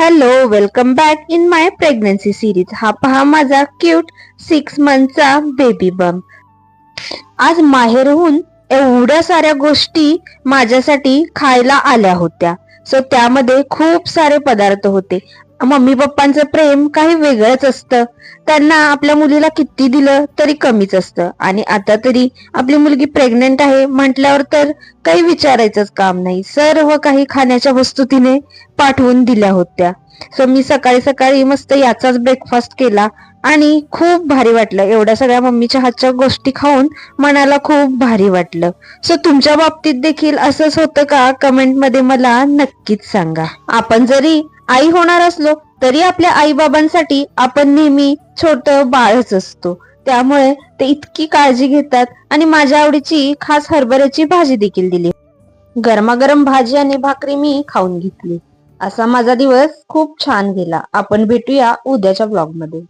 Hello, welcome back in my pregnancy series. हा पहा माझा क्यूट 6 मंथचा बेबी बम. आज माहेरहून एवढ्या साऱ्या गोष्टी माझ्यासाठी खायला आल्या होत्या. त्यामध्ये खूप सारे पदार्थ होते. मम्मी पप्पांचं प्रेम काही वेगळंच असतं. त्यांना आपल्या मुलीला किती दिलं तरी कमीच असतं. आणि आता तरी आपली मुलगी प्रेग्नेंट आहे म्हटल्यावर तर काही विचारायचंच काम नाही. सर्व काही खाण्याच्या वस्तू तिने पाठवून दिल्या होत्या. मी सकाळी सकाळी मस्त याचाच ब्रेकफास्ट केला आणि खूप भारी वाटलं. एवढ्या सगळ्या मम्मीच्या हातच्या गोष्टी खाऊन मनाला खूप भारी वाटलं. तुमच्या बाबतीत देखील असंच होतं का? कमेंट मध्ये मला नक्कीच सांगा. आपण जरी आई होणार असलो तरी आपल्या आई बाबांसाठी आपण नेहमी छोटं बाळच असतो. त्यामुळे ते इतकी काळजी घेतात आणि माझ्या आवडीची खास हरभऱ्याची भाजी देखील दिली. गरमागरम भाजी आणि भाकरी मी खाऊन घेतली. असा माझा दिवस खूप छान गेला. आपण भेटूया उद्याच्या ब्लॉग मध्ये.